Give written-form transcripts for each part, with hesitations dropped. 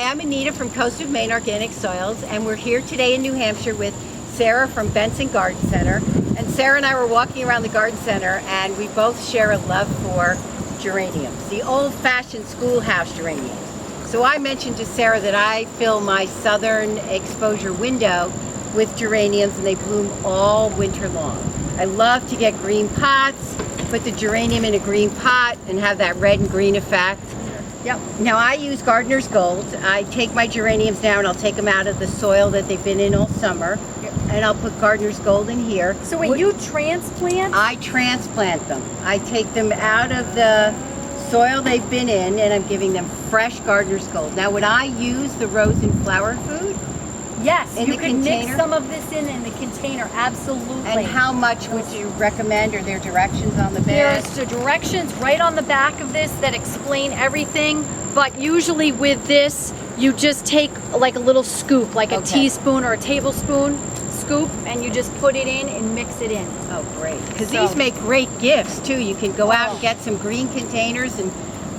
I'm Anita from Coast of Maine Organic Soils, and we're here today in New Hampshire with Sarah from Benson Garden Center. And Sarah and I were walking around the garden center, and we both share a love for geraniums, the old-fashioned schoolhouse geraniums. So I mentioned to Sarah that I fill my southern exposure window with geraniums, and they bloom all winter long. I love to get green pots, put the geranium in a green pot, and have that red and green effect. Yep. Now I use Gardener's Gold. I take my geraniums now and I'll take them out of the soil that they've been in all summer, and I'll put Gardener's Gold in here. So when you transplant? I transplant them. I take them out of the soil they've been in and I'm giving them fresh Gardener's Gold. Now would I use the rose and flower food? Yes, in you the can container? mix some of this in the container, absolutely. And how much would you recommend? Are there directions on the bag? There's the directions right on the back of this that explain everything, but usually with this, you just take like a little scoop, like a teaspoon or a tablespoon scoop, and you just put it in and mix it in. Oh, great. Because these make great gifts, too. You can go out and get some green containers and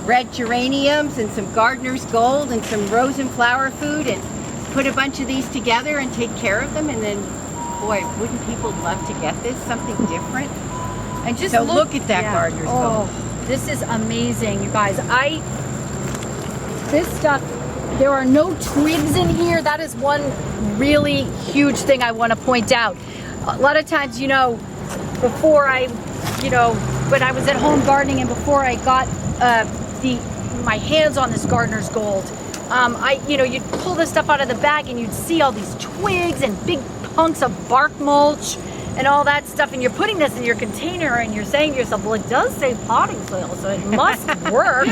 red geraniums and some Gardener's Gold and some rose and flower food, and put a bunch of these together and take care of them, and then, boy, wouldn't people love to get this? Something different? And just so look at that Gardener's Gold. This is amazing, you guys. This stuff, there are no twigs in here. That is one really huge thing I want to point out. A lot of times, before when I was at home gardening and before I got my hands on this Gardener's Gold, you'd pull this stuff out of the bag and you'd see all these twigs and big hunks of bark mulch and all that stuff, and you're putting this in your container and you're saying to yourself, well, it does say potting soil, so it must work.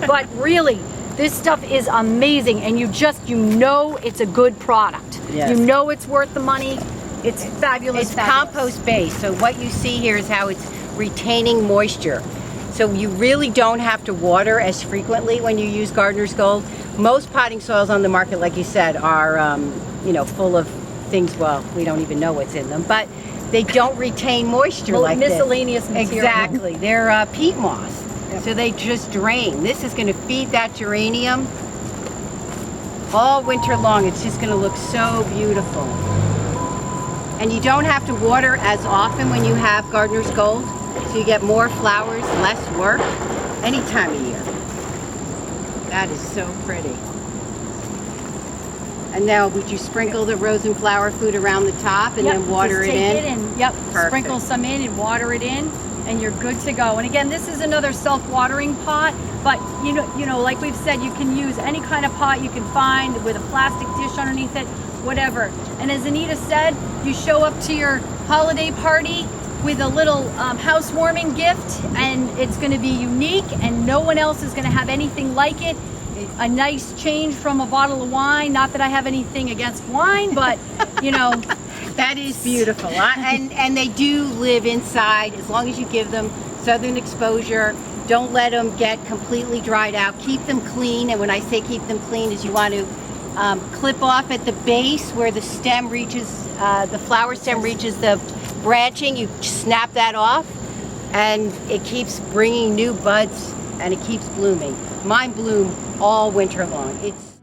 But really, this stuff is amazing, and you know it's a good product. Yes. You know it's worth the money. It's fabulous. It's compost based, so what you see here is how it's retaining moisture. So you really don't have to water as frequently when you use Gardener's Gold. Most potting soils on the market, like you said, are full of things, well, we don't even know what's in them, but they don't retain moisture like miscellaneous this. Material. Exactly. They're peat moss, so they just drain. This is going to feed that geranium all winter long. It's just going to look so beautiful. And you don't have to water as often when you have Gardener's Gold, so you get more flowers, less work, any time of year. That is so pretty. And now, would you sprinkle the rose and flower food around the top and then water it in? Perfect. Sprinkle some in and water it in, and you're good to go. And again, this is another self-watering pot, but like we've said, you can use any kind of pot you can find with a plastic dish underneath it, whatever. And as Anita said, you show up to your holiday party with a little housewarming gift, and it's going to be unique, and no one else is going to have anything like it. A nice change from a bottle of wine. Not that I have anything against wine, but that is beautiful. And they do live inside as long as you give them southern exposure. Don't let them get completely dried out. Keep them clean, and when I say keep them clean, is you want to clip off at the base where the stem reaches, the flower stem reaches the branching. You snap that off, and it keeps bringing new buds, and it keeps blooming. Mine bloom all winter long. It's